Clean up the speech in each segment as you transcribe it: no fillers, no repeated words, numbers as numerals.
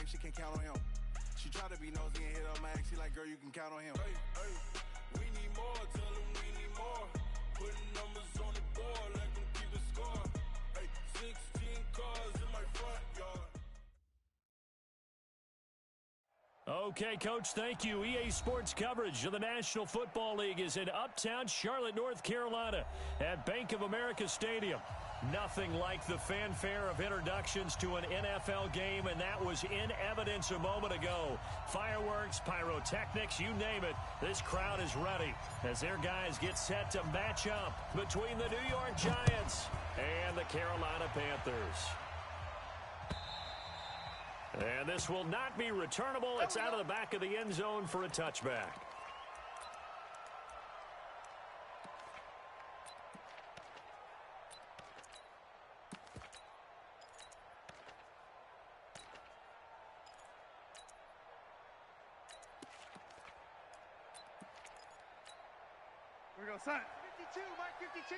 claim she can count on him. She try to be nosy and hit up Max. She like, girl, you can count on him. Hey, hey, we need more. Tell them we need more. Putting numbers on the board, let them keep the score. Hey, 16 cars in my front yard. Okay, Coach, thank you. EA Sports coverage of the National Football League is in uptown Charlotte, North Carolina at Bank of America Stadium. Nothing like the fanfare of introductions to an NFL game, and that was in evidence a moment ago. Fireworks, pyrotechnics, you name it. This crowd is ready as their guys get set to match up between the New York Giants and the Carolina Panthers. And this will not be returnable. It's out of the back of the end zone for a touchback. Here we go, son. 52, Mike 52.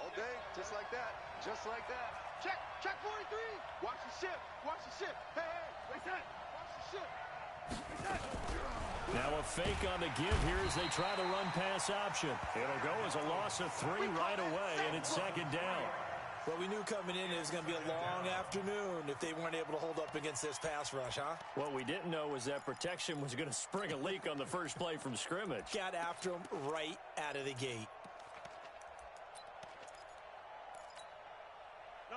All day, just like that. Just like that. Check 43. Watch the ship. Watch the ship. Hey, reset. Watch the ship. Reset. Now a fake on the give here as they try the run-pass option. It'll go as a loss of 3 right away, and it's second down. Well, we knew coming in it was going to be a long afternoon if they weren't able to hold up against this pass rush, huh? What we didn't know was that protection was going to spring a leak on the first play from scrimmage. Got after him right out of the gate.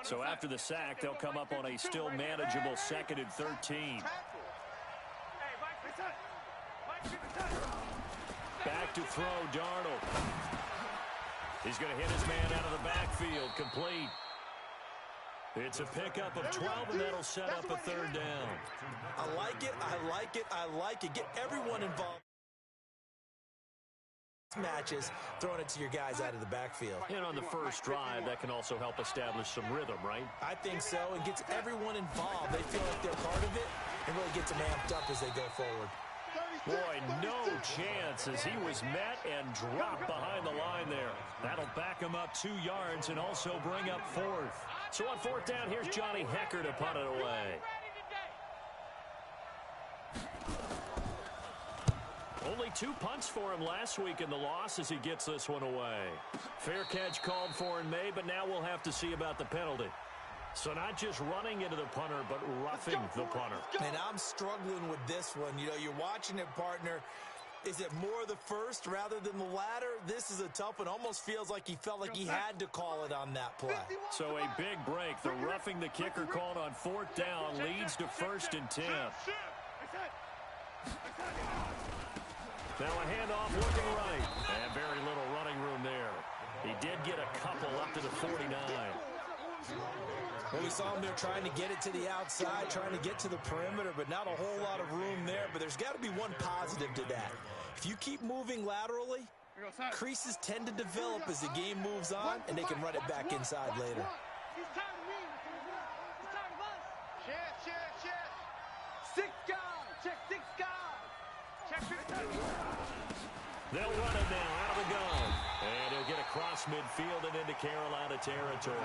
So after the sack, they'll come up on a still manageable 2nd and 13. Back to throw, Darnold. He's going to hit his man out of the backfield, complete. It's a pickup of 12, and that'll set up a 3rd down. I like it, I like it, I like it. Get everyone involved. Matches, throwing it to your guys out of the backfield. And on the first drive, that can also help establish some rhythm, right? I think so, and gets everyone involved. They feel like they're part of it and really gets them amped up as they go forward. Boy, no chance as he was met and dropped behind the line there. That'll back him up 2 yards and also bring up 4th. So on 4th down, here's Johnny Hecker to punt it away. Only 2 punts for him last week in the loss as he gets this one away. Fair catch called for and made, but now we'll have to see about the penalty. So not just running into the punter, but roughing the punter. And I'm struggling with this one. You know, you're watching it, partner. Is it more the first rather than the latter? This is a tough one. Almost feels like he felt like he had to call it on that play. So a big break. The roughing the kicker called on 4th down leads to 1st and 10. Now a handoff looking right. And very little running room there. He did get a couple up to the 49. Well, we saw him there trying to get it to the outside, trying to get to the perimeter, but not a whole lot of room there. But there's got to be one positive to that. If you keep moving laterally, creases tend to develop as the game moves on, and they can run it back inside later. He's tired of me. He's tired of us. Check. 6 guys. Check 6 guys. Check 6 guys. They'll run it now out of the gun. And he'll get across midfield and into Carolina territory.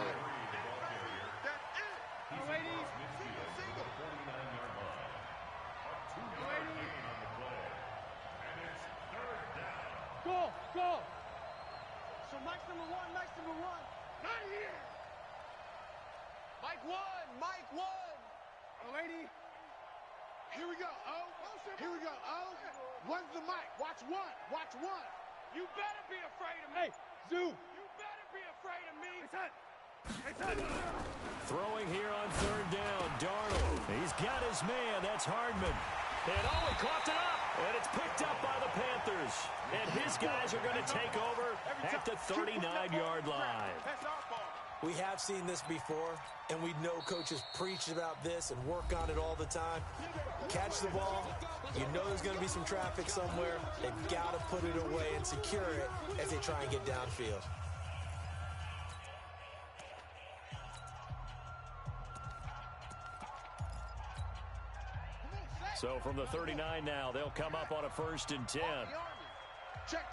Go. So Mike's number one. Not here. Mike one. Oh, lady. Here we go. Here we go. One's the mic. Watch one. You better be afraid of me. Hey, Zoo. You better be afraid of me. Hey, son. Throwing here on 3rd down. Darnold. He's got his man. That's Hardman. And he caught it up. And it's picked up by the Panthers. And his guys are going to take over at the 39-yard line. We have seen this before, and we know coaches preach about this and work on it all the time. Catch the ball. You know there's going to be some traffic somewhere. They've got to put it away and secure it as they try and get downfield. So from the 39 now, they'll come up on a 1st and 10. Check.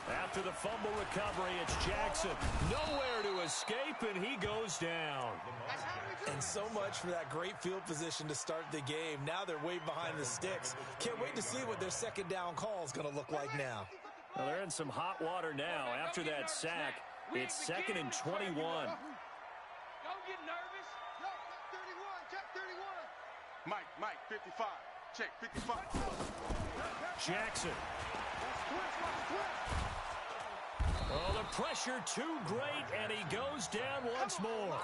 At after the fumble recovery. It's Jackson. Nowhere to escape, and he goes down. And so much for that great field position to start the game. Now they're way behind the sticks. Can't wait to see what their second down call is going to look like now. Well, they're in some hot water now. After that sack, it's 2nd and 21. Don't get nervous. Yo, check 31. Mike, 55. Check, 55. Jackson. Oh, the pressure too great, and he goes down once more.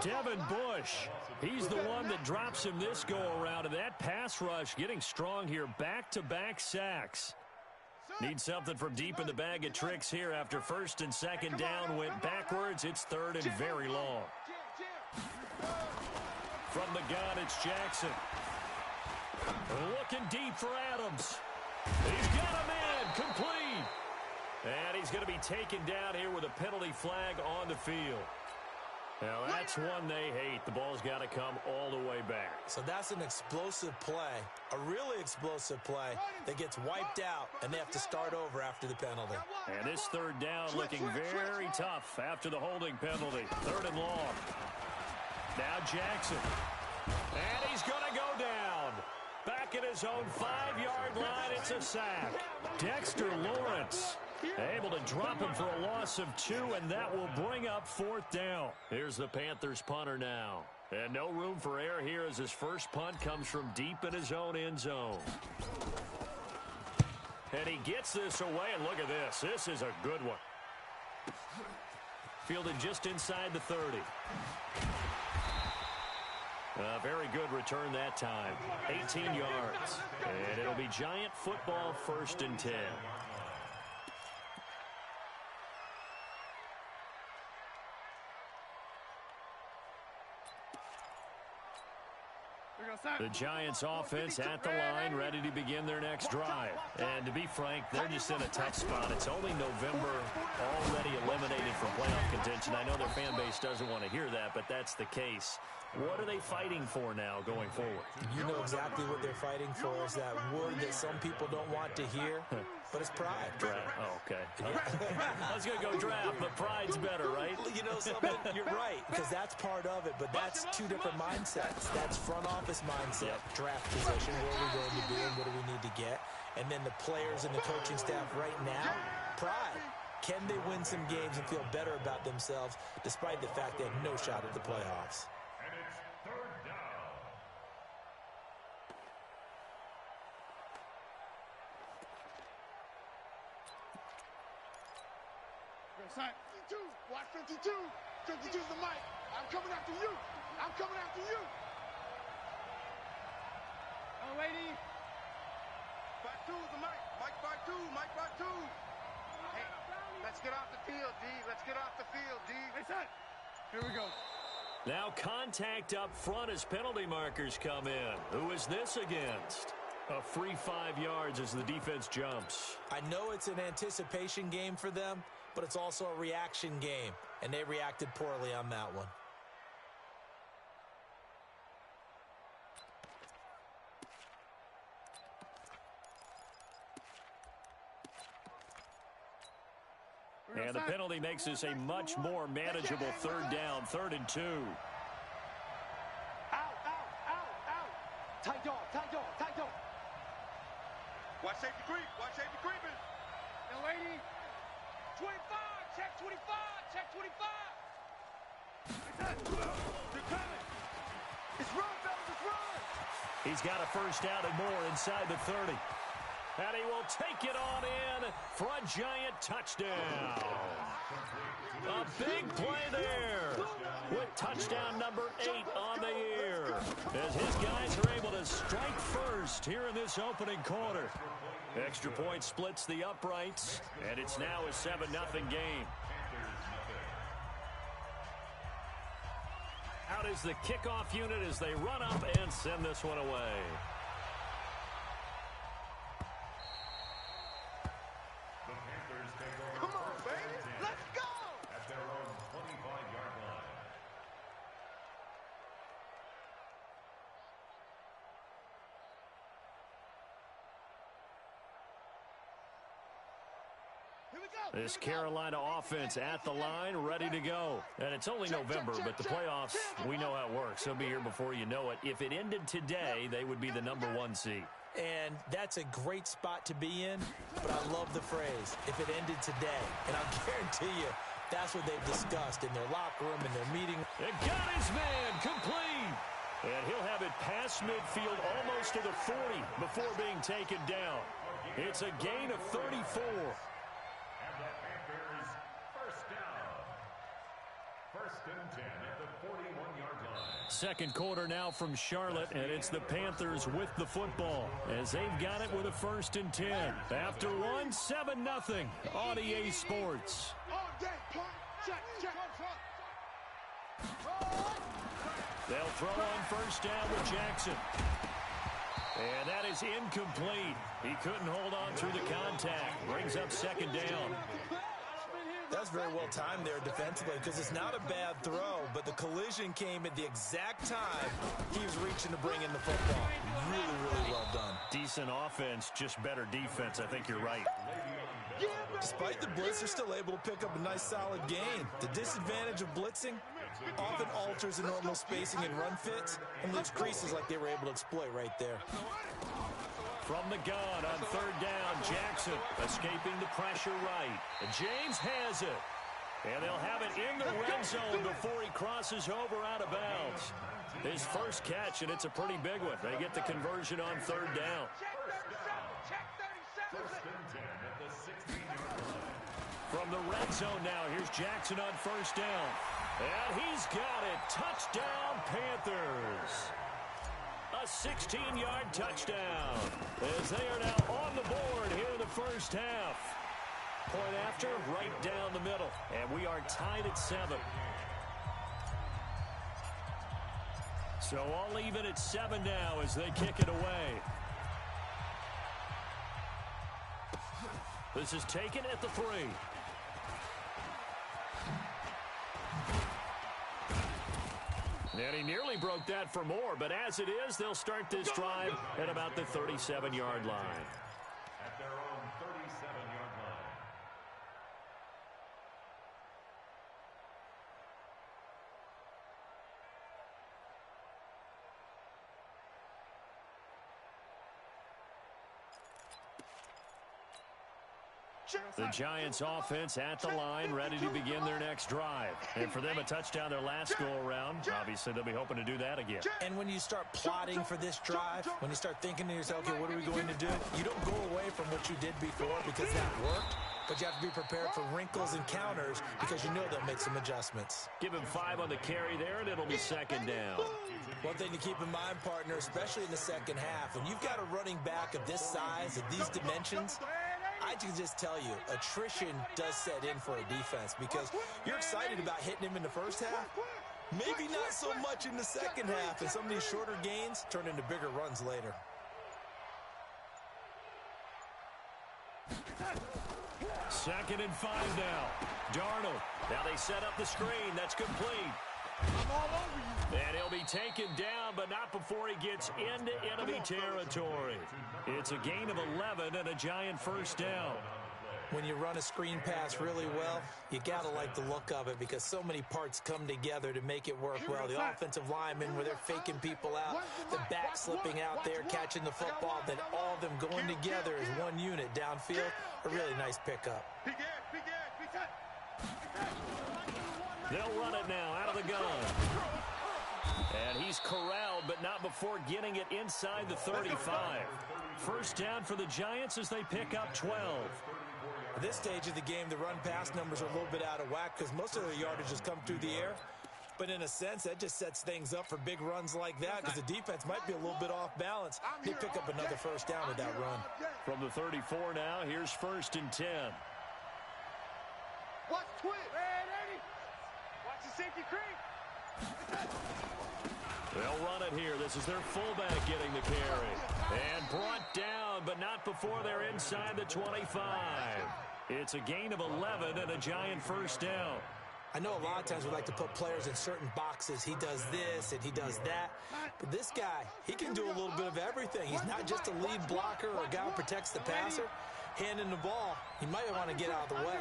Devin Bush, he's the one that drops him this go-around, and that pass rush getting strong here. Back-to-back sacks. Need something from deep in the bag of tricks here after 1st and 2nd down went backwards. It's 3rd and very long. From the gun, it's Jackson. Looking deep for Adams. He's got a man complete. And he's going to be taken down here with a penalty flag on the field. Now, that's one they hate. The ball's got to come all the way back. So that's an explosive play, a really explosive play that gets wiped out, and they have to start over after the penalty. And this 3rd down looking very tough after the holding penalty. 3rd and long. Now Jackson. And he's going to go down. Back at his own 5-yard line, it's a sack. Dexter Lawrence able to drop him for a loss of 2, and that will bring up 4th down. Here's the Panthers punter now. And no room for error here as his first punt comes from deep in his own end zone. And he gets this away, and look at this. This is a good one. Fielded just inside the 30. A very good return that time. 18 yards. And it'll be Giant football, 1st and 10. The Giants offense at the line, ready to begin their next drive. And to be frank, they're just in a tough spot. It's only November, already eliminated from playoff contention. I know their fan base doesn't want to hear that, but that's the case. What are they fighting for now going forward? You know exactly what they're fighting for is that word that some people don't want to hear, but it's pride. Oh, okay. I was going to go draft, but pride's better, right? You know something? You're right, because that's part of it, but that's two different mindsets. That's front office mindset, draft position, where are we going to be and what do we need to get? And then the players and the coaching staff right now, pride. Can they win some games and feel better about themselves despite the fact they have no shot at the playoffs? Sign 52. Watch 52. 52's the mic. I'm coming after you. I'm coming after you. Oh, lady. 52's the mic. Mike 52. Mike 52. Hey, let's get off the field, D. Let's get off the field, D. Listen. Here we go. Now contact up front as penalty markers come in. Who is this against? A free 5 yards as the defense jumps. I know it's an anticipation game for them, but it's also a reaction game, and they reacted poorly on that one. And the penalty makes this a much more manageable 3rd down, 3rd and 2. Out. Tight dog. Watch safety creep. Watch safety creeping. Now, lady. 25. Check 25. Check 25. They're coming. It's run, fellas. It's run. He's got a 1st down and more inside the 30. And he will take it on in for a Giant touchdown. A big play there with touchdown number 8 on the year as his guys are able to strike first here in this opening quarter. Extra point splits the uprights, and it's now a 7-0 game. Out is the kickoff unit as they run up and send this one away. Come on, baby. Let's go. At their own 25-yard line. Here we This Carolina offense at the line, ready to go. And it's only November, but the playoffs, we know how it works. They'll be here before you know it. If it ended today, they would be the #1 seed. And that's a great spot to be in, but I love the phrase, if it ended today. And I'll guarantee you, that's what they've discussed in their locker room, in their meeting. And got his man complete. And he'll have it past midfield almost to the 40 before being taken down. It's a gain of 34. And the Panthers first down. First and 10 at the 41-yard line. Second quarter now from Charlotte, and it's the Panthers with the football as they've got it with a 1st and 10. After one, 7-0 on EA Sports. They'll throw on first down with Jackson. And that is incomplete. He couldn't hold on through the contact. Brings up 2nd down. That's very well timed there defensively because it's not a bad throw, but the collision came at the exact time he was reaching to bring in the football. Really, really well done. Decent offense, just better defense. I think you're right. Despite the blitz, they're still able to pick up a nice, solid gain. The disadvantage of blitzing often alters the normal spacing and run fits and leaves creases like they were able to exploit right there. From the gun on 3rd down, Jackson escaping the pressure right. And James has it. And they'll have it in the red zone before he crosses over out of bounds. His first catch, and it's a pretty big one. They get the conversion on 3rd down. From the red zone now, here's Jackson on 1st down. And he's got it. Touchdown, Panthers. A 16-yard touchdown as they are now on the board here in the first half. Point after, right down the middle. And we are tied at 7. So all even at 7 now as they kick it away. This is taken at the 3. And he nearly broke that for more, but as it is, they'll start this drive at about the 37-yard line. At their own 37-yard line. The Giants offense at the line, ready to begin their next drive. And for them, a touchdown their last go-around. Obviously, they'll be hoping to do that again. And when you start plotting for this drive, when you start thinking to yourself, okay, what are we going to do? You don't go away from what you did before because that worked, but you have to be prepared for wrinkles and counters because you know they'll make some adjustments. Give him 5 on the carry there, and it'll be 2nd down. One thing to keep in mind, partner, especially in the second half, when you've got a running back of this size, of these dimensions, I can just tell you, attrition does set in for a defense because you're excited about hitting him in the first half. Maybe not so much in the second half, and some of these shorter gains turn into bigger runs later. Second and 5 now. Darnold. Now they set up the screen. That's complete. I'm all over you. And he'll be taken down, but not before he gets into enemy territory. It's a gain of 11 and a Giant first down. When you run a screen pass really well, you got to like the look of it because so many parts come together to make it work well. The offensive linemen, where they're faking people out, the back slipping out there, catching the football, then all of them going together as one unit downfield. A really nice pickup. They'll run it now out of the gun. And he's corralled, but not before getting it inside the 35. First down for the Giants as they pick up 12. At this stage of the game, the run-pass numbers are a little bit out of whack because most of their yardage has come through the air. But in a sense, that just sets things up for big runs like that because the defense might be a little bit off balance. They pick up another first down with that run. From the 34 now, here's 1st and 10. Watch twitch. Watch the safety creep. They'll run it here. This is their fullback getting the carry. And brought down, but not before they're inside the 25. It's a gain of 11 and a Giant first down. I know a lot of times we like to put players in certain boxes. He does this and he does that. But this guy, he can do a little bit of everything. He's not just a lead blocker or a guy who protects the passer. handing the ball, he might want to get out of the way.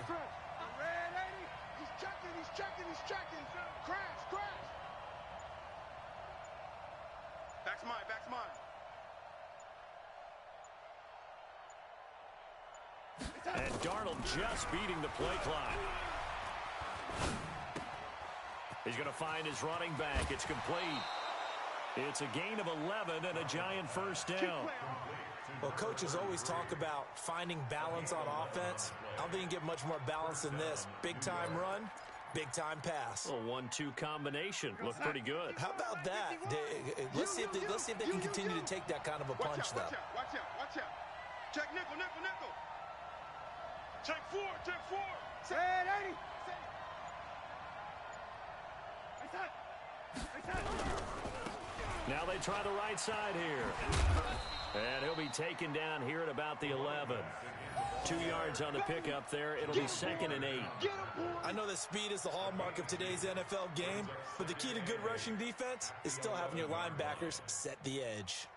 Red 80. He's checking, he's checking, he's checking. Crash, crash. Back's mine, back's mine. And Darnold just beating the play clock. He's going to find his running back. It's complete. It's a gain of 11 and a giant first down. Well, coaches always talk about finding balance on offense. I don't think you can get much more balance than this. Big-time run, big-time pass. A 1-2 combination. Looked pretty good. How about that? Let's see if they can continue to take that kind of a punch, though. Watch out, watch out. Check nickel, nickel, nickel. Check four, check four. Red 80. Now they try the right side here. And he'll be taken down here at about the 11. 2 yards on the pickup there. It'll be 2nd and 8. I know that speed is the hallmark of today's NFL game, but the key to good rushing defense is still having your linebackers set the edge.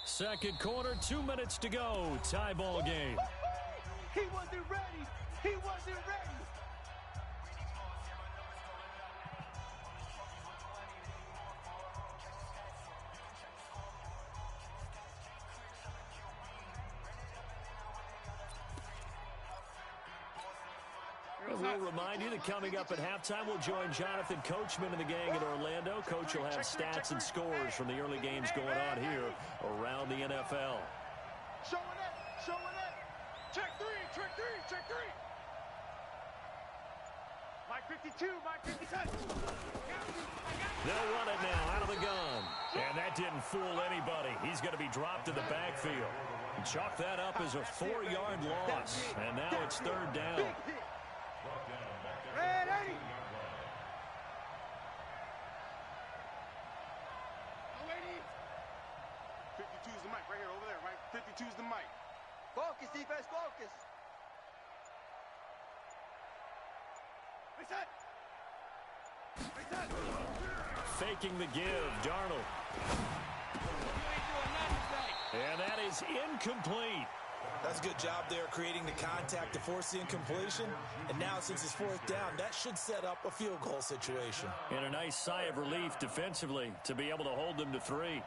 Second quarter, 2 minutes to go. Tie ball game. He wasn't ready. He wasn't ready. We'll remind you that coming up at halftime, we'll join Jonathan Coachman and the gang in Orlando. Coach will have stats and scores from the early games going on here around the NFL. Showing it, showing it. Check three, check three, check three. Mike 52, Mike 57. They'll run it now out of the gun. And that didn't fool anybody. He's going to be dropped in the backfield. Chalk that up as a 4-yard loss. And now it's 3rd down. Red 80. 52's the mic right here, over there, right? 52's the mic. Focus, defense, focus. Reset. Reset. Faking the give, Darnold. And that is incomplete. That's a good job there creating the contact to force the incompletion. And now since it's 4th down, that should set up a field goal situation. And a nice sigh of relief defensively to be able to hold them to 3.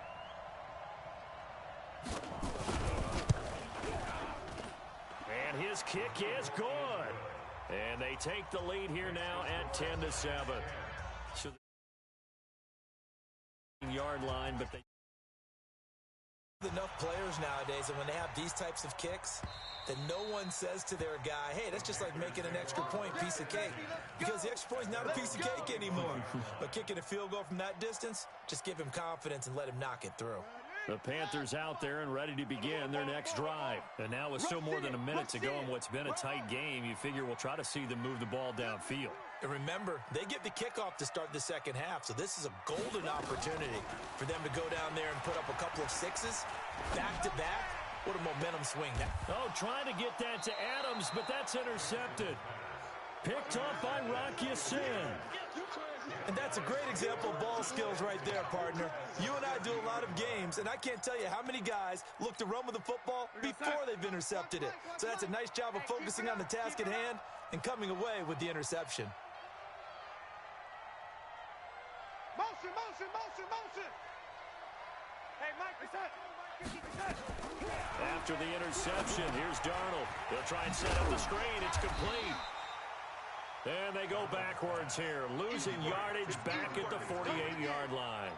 And his kick is good. And they take the lead here now at 10-7. So the yard line, but they enough players nowadays, and when they have these types of kicks, that no one says to their guy, hey, that's just like making an extra point piece of cake, because the extra point's not a piece of cake anymore. But kicking a field goal from that distance, just give him confidence and let him knock it through. The Panthers out there and ready to begin their next drive. And now with still more than a minute to go in what's been a tight game, you figure we'll try to see them move the ball downfield. And remember, they get the kickoff to start the second half, so this is a golden opportunity for them to go down there and put up a couple of 6s back-to-back. What a momentum swing. Oh, trying to get that to Adams, but that's intercepted. Picked up by Rocky Sin. And that's a great example of ball skills right there, partner. You and I do a lot of games, and I can't tell you how many guys look to run with the football before they've intercepted it. So that's a nice job of focusing on the task at hand and coming away with the interception. Motion, motion, motion, motion. Hey, Mike, reset. After the interception, here's Darnold. They'll try and set up the screen. It's complete. And they go backwards here, losing yardage back at the 48-yard line.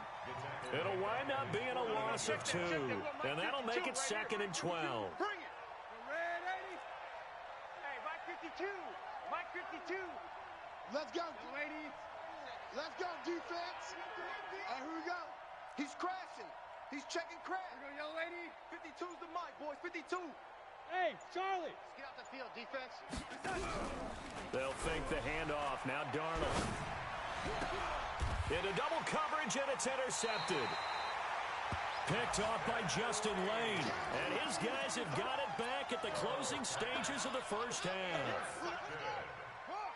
It'll wind up being a loss of 2, and that'll make it 2nd and 12. Bring it. Red 80. Hey, Mike 52. Mike 52. Let's go, ladies. Let's go, defense. Here we go. He's crashing. He's checking crash. Here we go, young lady. 52's the mic, boys. 52. Hey, Charlie. Let's get out the field, defense. They'll fake the handoff. Now Darnold. Into double coverage, and it's intercepted. Picked off by Justin Lane. And his guys have got it back at the closing stages of the first half.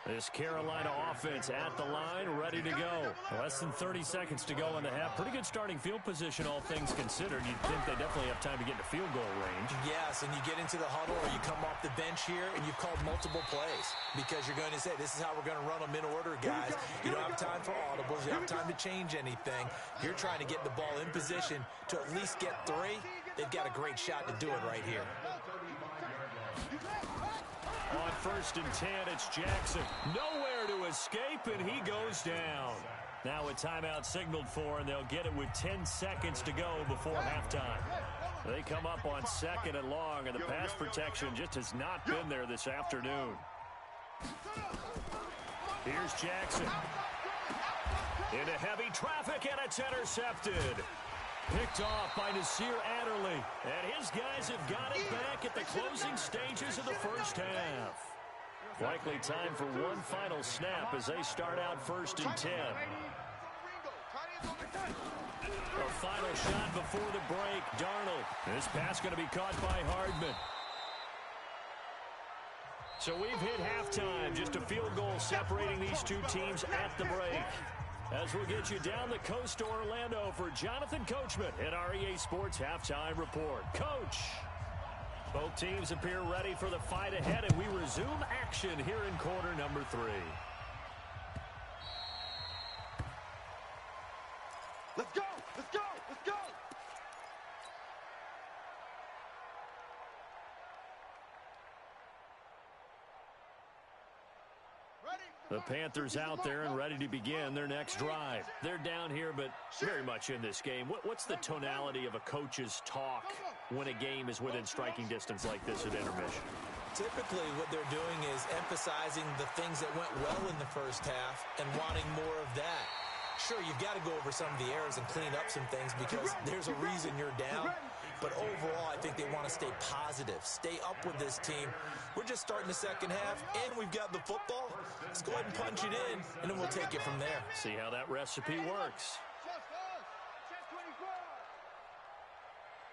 This Carolina offense at the line, ready to go. Less than 30 seconds to go in the half. Pretty good starting field position, all things considered. You'd think they definitely have time to get to field goal range. Yes, and you get into the huddle or you come off the bench here and you've called multiple plays because you're going to say, this is how we're going to run them in order, guys. You don't have time for audibles. You don't have time to change anything. You're trying to get the ball in position to at least get 3. They've got a great shot to do it right here. On 1st and 10, it's Jackson. Nowhere to escape, and he goes down. Now a timeout signaled for, and they'll get it with 10 seconds to go before halftime. They come up on 2nd and long, and the pass protection just has not been there this afternoon. Here's Jackson. Into heavy traffic, and it's intercepted. Picked off by Nasir Adderley. And his guys have got it back at the closing stages of the first half. Likely time for one final snap as they start out 1st and 10. A final shot before the break. Darnold. This pass going to be caught by Hardman. So we've hit halftime. Just a field goal separating these two teams at the break. As we'll get you down the coast to Orlando for Jonathan Coachman in our EA Sports Halftime Report. Coach, both teams appear ready for the fight ahead, and we resume action here in quarter number 3. Let's go! Let's go! Let's go! The Panthers out there and ready to begin their next drive. They're down here, but very much in this game. What's the tonality of a coach's talk when a game is within striking distance like this at intermission? Typically, what they're doing is emphasizing the things that went well in the first half and wanting more of that. Sure, you've got to go over some of the errors and clean up some things because there's a reason you're down. But overall, I think they want to stay positive, stay up with this team. We're just starting the second half, and we've got the football. Let's go ahead and punch it in, and then we'll take it from there. See how that recipe works.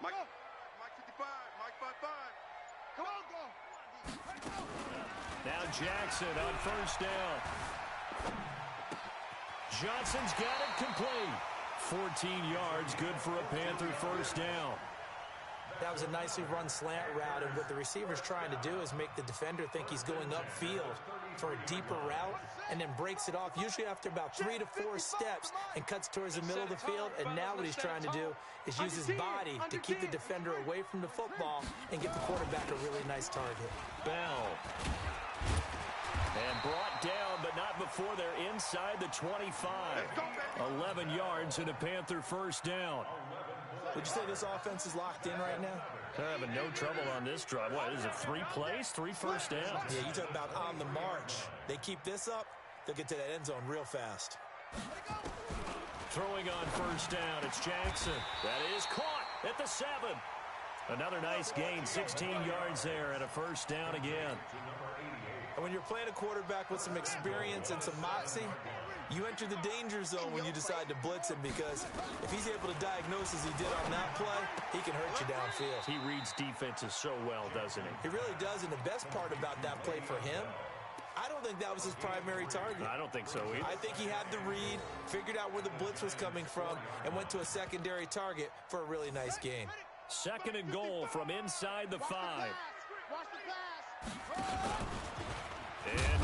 Mike 55, Mike 55. Come on, go. Now Jackson on 1st down. Johnson's got it complete. 14 yards, good for a Panther 1st down. That was a nicely run slant route, and what the receiver's trying to do is make the defender think he's going upfield for a deeper route and then breaks it off, usually after about 3 to 4 steps, and cuts towards the middle of the field. And now what he's trying to do is use his body to keep the defender away from the football and get the quarterback a really nice target. Bell. And brought down, but not before they're inside the 25. 11 yards and a Panther 1st down. Would you say this offense is locked in right now? They're having no trouble on this drive. What, is it 3 plays, 3 first downs? Yeah, you talk about on the march. They keep this up, they'll get to that end zone real fast. Throwing on 1st down, it's Jackson. That is caught at the 7. Another nice gain, 16 yards there and a 1st down again. And when you're playing a quarterback with some experience and some moxie, you enter the danger zone when you decide to blitz him, because if he's able to diagnose as he did on that play, he can hurt you downfield. He reads defenses so well, doesn't he? He really does, and the best part about that play for him, I don't think that was his primary target. I don't think so either. I think he had the read, figured out where the blitz was coming from, and went to a secondary target for a really nice gain. 2nd and goal from inside the 5. Watch the pass. And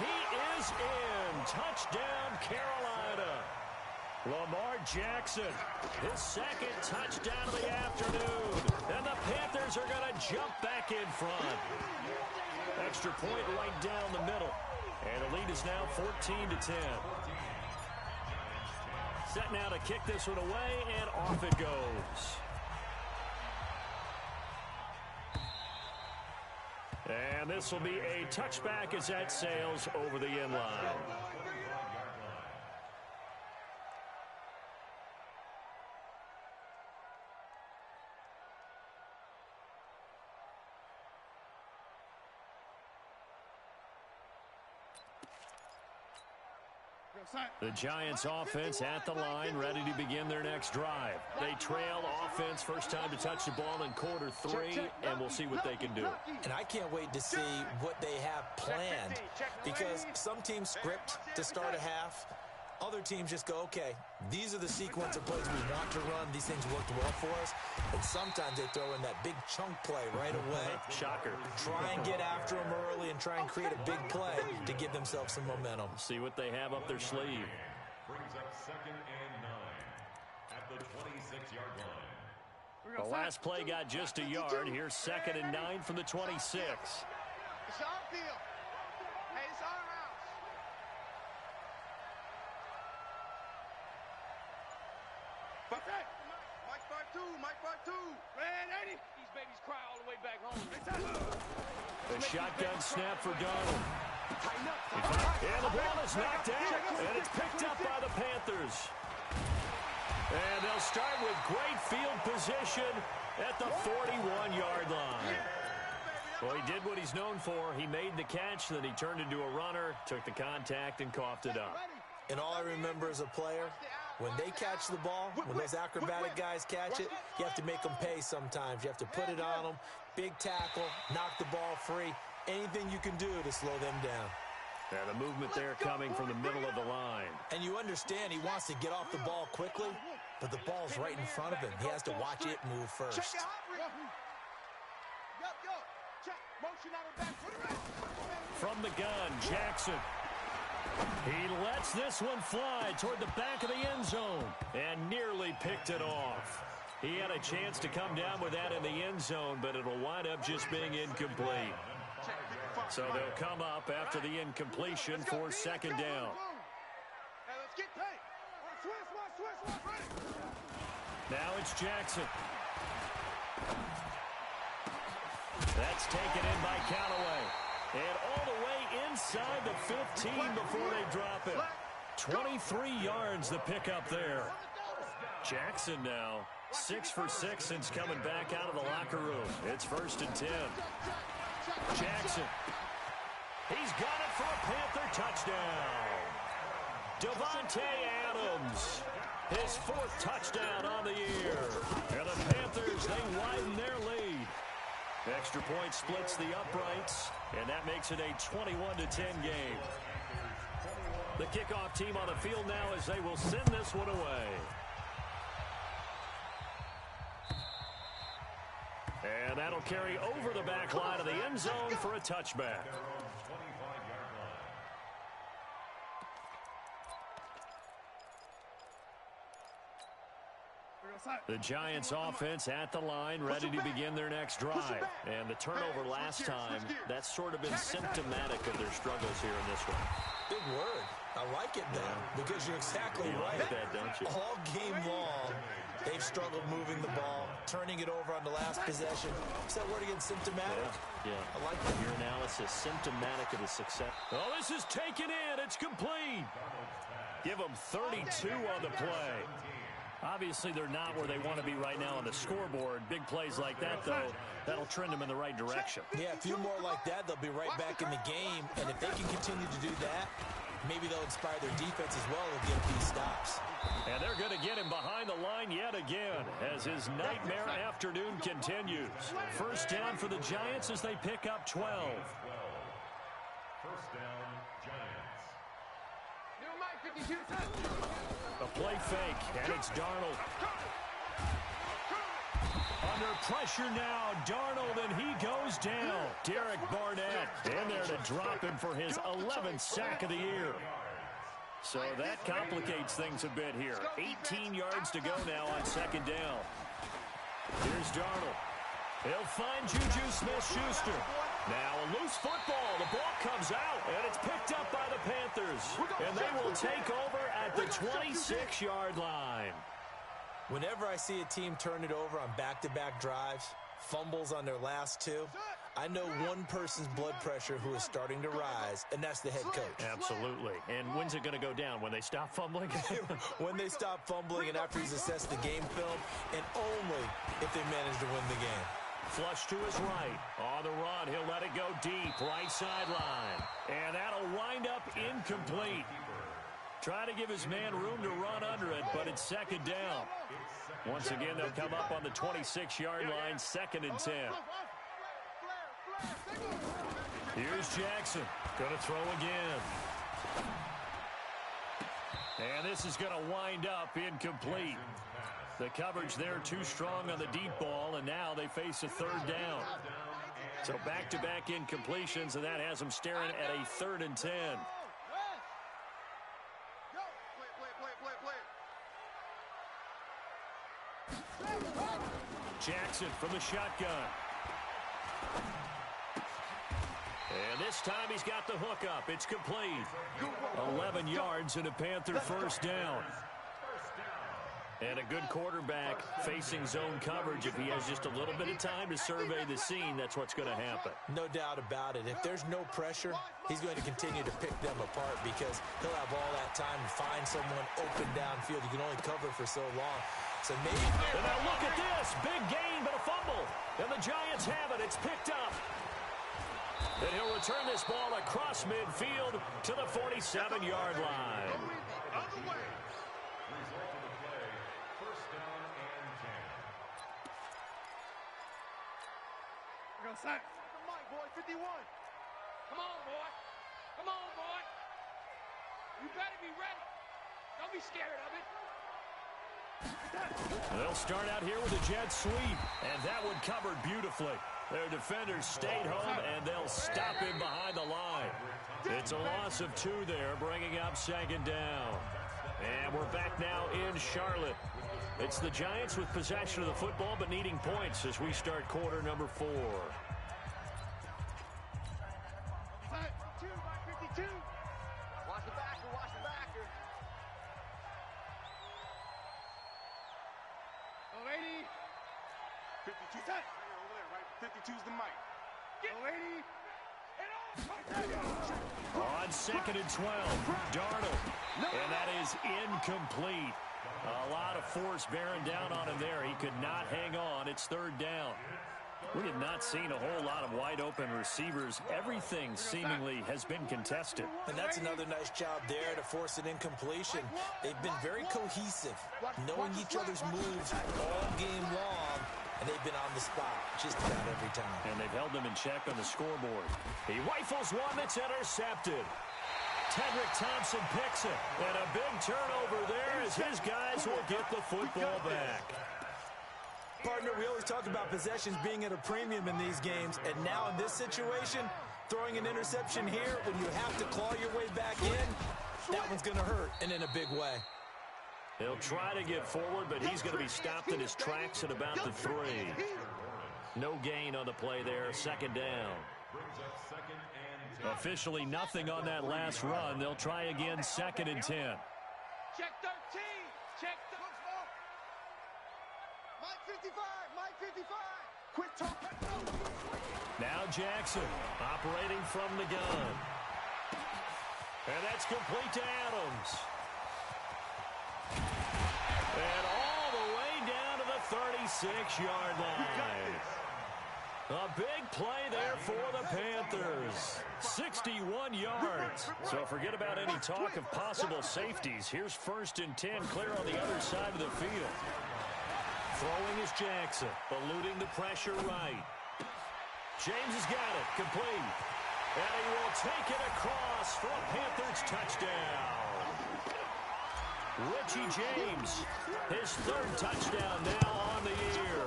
he is in. Touchdown, Carolina. Lamar Jackson, his 2nd touchdown of the afternoon. And the Panthers are going to jump back in front. Extra point right down the middle. And the lead is now 14-10. Set now to kick this one away, and off it goes. And this will be a touchback as that sails over the end line. The Giants offense at the line, ready to begin their next drive. They trail offense, first time to touch the ball in quarter 3, and we'll see what they can do. And I can't wait to see what they have planned, because some teams script to start a half. Other teams just go, okay, these are the sequence of plays we want to run. These things worked well for us. And sometimes they throw in that big chunk play right away. Shocker. Try and get after them early and try and create a big play to give themselves some momentum. See what they have up their sleeve. Brings up 2nd and 9 at the 26-yard line. The last play got just a yard. Here's 2nd and 9 from the 26. It's our field. Hey, it's our house. Mike 5-2, Mike 5-2. Red 80. These babies cry all the way back home. The shotgun snap for Donald. And the ball is knocked out, and it's picked up by the Panthers. And they'll start with great field position at the 41-yard line. Well, he did what he's known for. He made the catch, then he turned into a runner, took the contact, and coughed it up. And all I remember as a player, when they catch the ball, when those acrobatic guys catch it, you have to make them pay sometimes. You have to put it on them, big tackle, knock the ball free, anything you can do to slow them down. And the movement there coming from the middle of the line. And you understand he wants to get off the ball quickly, but the ball's right in front of him. He has to watch it move first. From the gun, Jackson. He lets this one fly toward the back of the end zone and nearly picked it off. He had a chance to come down with that in the end zone, but it'll wind up just being incomplete. So they'll come up after the incompletion for 2nd down. Now it's Jackson. That's taken in by Callaway. And all the way inside the 15 before they drop it. 23 yards the pickup there. Jackson now 6 for 6 since coming back out of the locker room. It's 1st and 10. Jackson. He's got it for a Panther touchdown. Devontae Adams. His 4th touchdown on the year. And the Panthers, they widen their lead. Extra point splits the uprights, and that makes it a 21-10 game. The kickoff team on the field now as they will send this one away. And that'll carry over the back line of the end zone for a touchback. The Giants offense at the line, ready to begin their next drive. And the turnover last time, that's sort of been symptomatic of their struggles here in this one. Big word. I like it, though, because you're exactly right. Like that, don't you? All game long, they've struggled moving the ball, turning it over on the last possession. Is that word again, symptomatic? Yeah. I like that. Your analysis, symptomatic of the success. Oh, this is taken in. It's complete. Give them 32 on the play. Obviously, they're not where they want to be right now on the scoreboard. Big plays like that, though, that'll trend them in the right direction. Yeah, a few more like that, they'll be right back in the game. And if they can continue to do that, maybe they'll inspire their defense as well to get these stops. And they're going to get him behind the line yet again as his nightmare afternoon continues. 1st down for the Giants as they pick up 12. 1st down, Giants. New Mike 52. A play fake, and it's Darnold. Under pressure now, Darnold, and he goes down. Derek Barnett in there to drop him for his 11th sack of the year. So that complicates things a bit here. 18 yards to go now on 2nd down. Here's Darnold. He'll find Juju Smith-Schuster. Now a loose football. The ball comes out, and it's picked up by the Panthers. And they will take over at the 26-yard line. Whenever I see a team turn it over on back-to-back drives, fumbles on their last 2, I know one person's blood pressure who is starting to rise, and that's the head coach. Absolutely. And when's it going to go down? When they stop fumbling? When they stop fumbling and after he's assessed the game film, and only if they manage to win the game. Flush to his right. On the run, he'll let it go deep, right sideline. And that'll wind up incomplete. Try to give his man room to run under it, but it's second down. Once again, they'll come up on the 26-yard line, 2nd and 10. Here's Jackson. Going to throw again. And this is going to wind up incomplete. The coverage there too strong on the deep ball, and now they face a 3rd down. So back-to-back incompletions, and that has them staring at a 3rd and 10. Jackson from the shotgun. And this time he's got the hook up. It's complete. 11 yards and a Panther 1st down. And a good quarterback facing zone coverage. If he has just a little bit of time to survey the scene, that's what's going to happen. No doubt about it. If there's no pressure, he's going to continue to pick them apart because he'll have all that time to find someone open downfield. You can only cover for so long. So maybe... And now look at this. Big gain, but a fumble. And the Giants have it. It's picked up. And he'll return this ball across midfield to the 47-yard line. Sack. Mike, boy, 51. Come on, boy. Come on, boy. You better be ready. Don't be scared of it. They'll start out here with a jet sweep, and that one covered beautifully. Their defenders stayed home, and they'll stop him behind the line. It's a loss of 2 there, bringing up 2nd down. And we're back now in Charlotte. It's the Giants with possession of the football, but needing points as we start quarter number 4. 52. Watch the backer, watch the backer. Lady. 52. Over there, right? 52's the mic. Lady. On 2nd and 12, Darnold. And that is incomplete. A lot of force bearing down on him there. He could not hang on. It's 3rd down. We have not seen a whole lot of wide-open receivers. Everything seemingly has been contested. And that's another nice job there to force an incompletion. They've been very cohesive, knowing each other's moves all game long, and they've been on the spot just about every time. And they've held them in check on the scoreboard. He rifles one that's intercepted. Tedrick Thompson picks it. And a big turnover there as his guys will get the football back. Partner, we always talk about possessions being at a premium in these games, and now in this situation, throwing an interception here when you have to claw your way back in, that one's going to hurt, and in a big way. He'll try to get forward, but he's going to be stopped in his tracks at about the 3. No gain on the play there, 2nd down. Officially nothing on that last run. They'll try again, 2nd and 10. Check 13. Check 13. Mike 55. Mike 55. Quit talking. Now Jackson operating from the gun. And that's complete to Adams. And all the way down to the 36-yard line. A big play there for the Panthers. 61 yards. So forget about any talk of possible safeties. Here's 1st and 10 clear on the other side of the field. Throwing is Jackson, eluding the pressure right. James has got it, complete. And he will take it across for a Panthers touchdown. Richie James, his 3rd touchdown now on the year.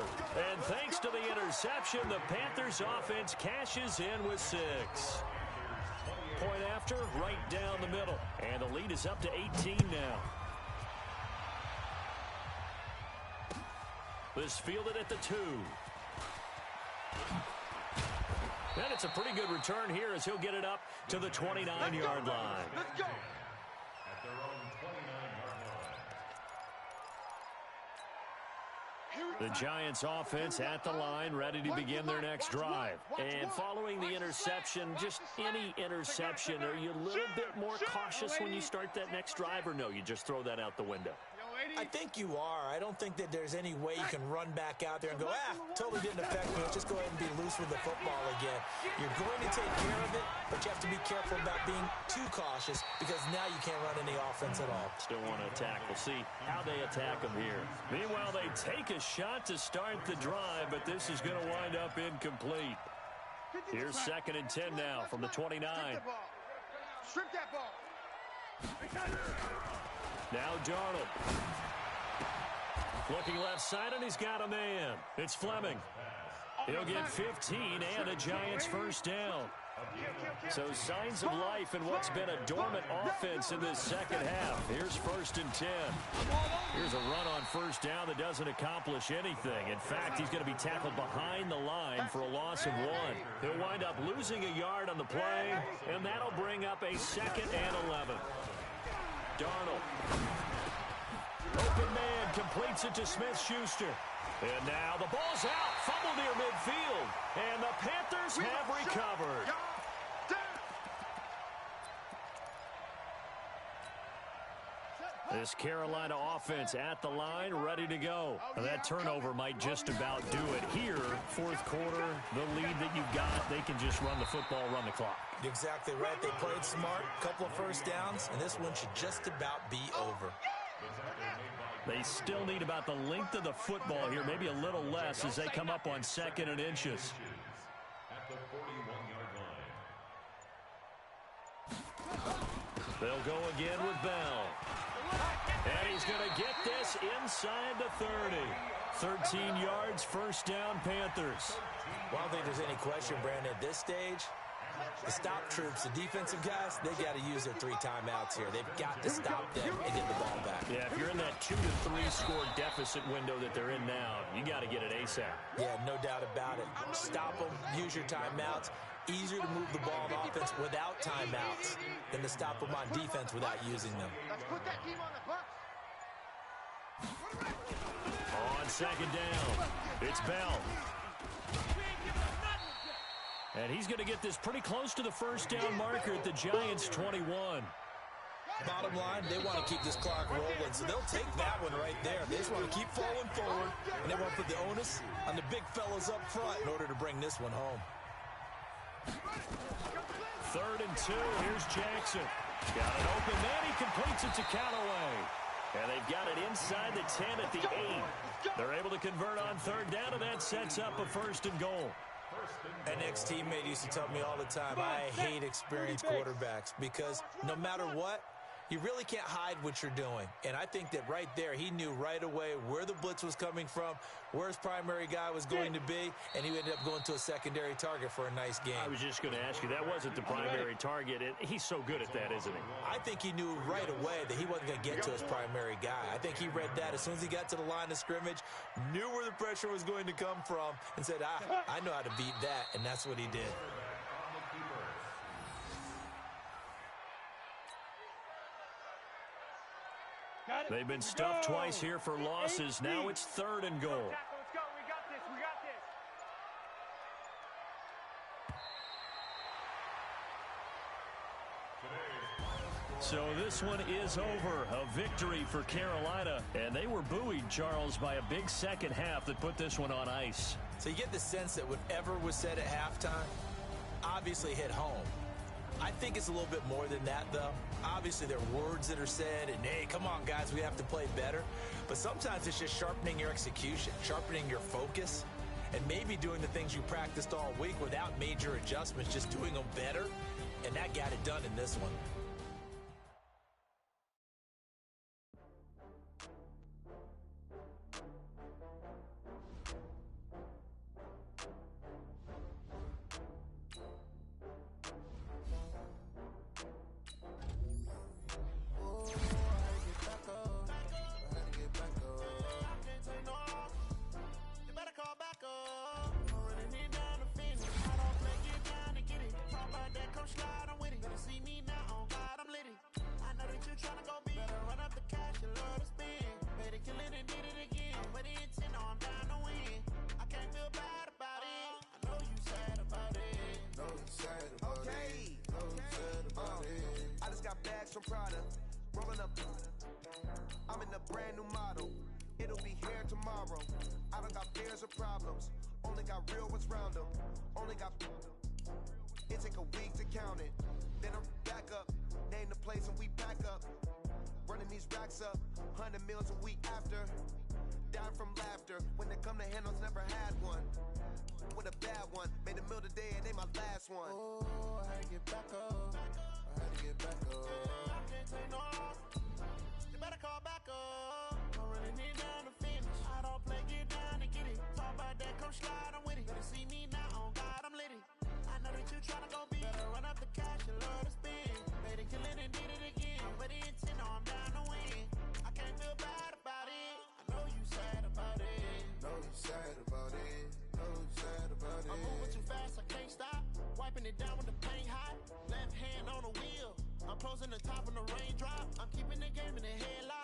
And thanks to the interception, the Panthers offense cashes in with 6. Point after, right down the middle. And the lead is up to 18 now. This fielded at the 2. And it's a pretty good return here as he'll get it up to the 29-yard line. Let's go. At their own 29-yard line. The Giants offense at the line, ready to begin their next drive. And following the interception, just any interception, are you a little bit more cautious when you start that next drive, or no, you just throw that out the window? I think you are. I don't think that there's any way you can run back out there and go, totally didn't affect me. Let's just go ahead and be loose with the football again. You're going to take care of it, but you have to be careful about being too cautious because now you can't run any offense at all. Still want to attack. We'll see how they attack them here. Meanwhile, they take a shot to start the drive, but this is going to wind up incomplete. Here's 2nd and 10 now from the 29. Strip that ball. Now Darnold. Looking left side, and he's got a man. It's Fleming. He'll get 15 and a Giants first down. So signs of life in what's been a dormant offense in this second half. Here's 1st and 10. Here's a run on first down that doesn't accomplish anything. In fact, he's going to be tackled behind the line for a loss of 1. He'll wind up losing a yard on the play, and that'll bring up a 2nd and 11. Darnold. Open man completes it to Smith-Schuster. And now the ball's out. Fumble near midfield. And the Panthers have recovered. This Carolina offense at the line, ready to go. That turnover might just about do it here. 4th quarter, the lead that you've got, they can just run the football, run the clock. Exactly right. They played smart, couple of first downs, and this one should just about be over. They still need about the length of the football here, maybe a little less as they come up on 2nd and inches. At the 41-yard line. They'll go again with Bell. And he's going to get this inside the 30. 13 yards, first down, Panthers. Well, I don't think there's any question, Brandon, at this stage, the stop troops, the defensive guys, they got to use their 3 timeouts here. They've got to stop them and get the ball back. Yeah, if you're in that 2 to 3 score deficit window that they're in now, you got to get it ASAP. Yeah, no doubt about it. Stop them, use your timeouts. Easier to move the ball on offense without timeouts than to stop them on defense without using them. Let's put that team on the bus. On 2nd down, it's Bell. And he's going to get this pretty close to the first down marker at the Giants' 21. Bottom line, they want to keep this clock rolling, so they'll take that one right there. They just want to keep falling forward, and they want to put the onus on the big fellas up front in order to bring this one home. 3rd and 2. Here's Jackson. Got an open man. He completes it to Callaway. And they've got it inside the 10 at the 8. They're able to convert on 3rd down, and that sets up a 1st and goal. An ex-teammate used to tell me all the time, I hate experienced quarterbacks because no matter what, you really can't hide what you're doing. And I think that right there, he knew right away where the blitz was coming from, where his primary guy was going to be, and he ended up going to a secondary target for a nice game. I was just going to ask you, that wasn't the primary target. He's so good at that, isn't he? I think he knew right away that he wasn't going to get to his primary guy. I think he read that as soon as he got to the line of scrimmage, knew where the pressure was going to come from, and said, I know how to beat that, and that's what he did. They've been stuffed twice here for losses. Now it's 3rd and goal. Let's go. We got this. We got this. So this one is over. A victory for Carolina. And they were buoyed, Charles, by a big second half that put this one on ice. So you get the sense that whatever was said at halftime obviously hit home. I think it's a little bit more than that, though. Obviously, there are words that are said, and, hey, come on, guys, we have to play better. But sometimes it's just sharpening your execution, sharpening your focus, and maybe doing the things you practiced all week without major adjustments, just doing them better. And that got it done in this one. I'm in a brand new model. It'll be here tomorrow. I don't got fears or problems. Only got real ones round them. Only got... It take a week to count it. Then I'm back up. Name the place and we back up. Running these racks up. 100 meals a week after. Dying from laughter. When they come to handles, never had one. With a bad one. Made a meal today and they my last one. Oh, I had to get back up. I had to get back up. I can't take no loss. You better call back up. I'm running it down to finish. I don't play, get down and get it. Talk about that, come slide, I'm with it. Better see me now, on God, I'm litty. I know that you tryna go big. Better run up the cash, you love to spend. Better kill it and did it again. I'm ready and 10, no, I'm down to win. I can't feel bad about it. I know you sad about it. Know you sad about it. Know you sad about it. I'm moving too fast, I can't stop. Wiping it down with the paint hot. Left hand on the wheel. I'm closing the top of the raindrop. I'm keeping the game in the headlock.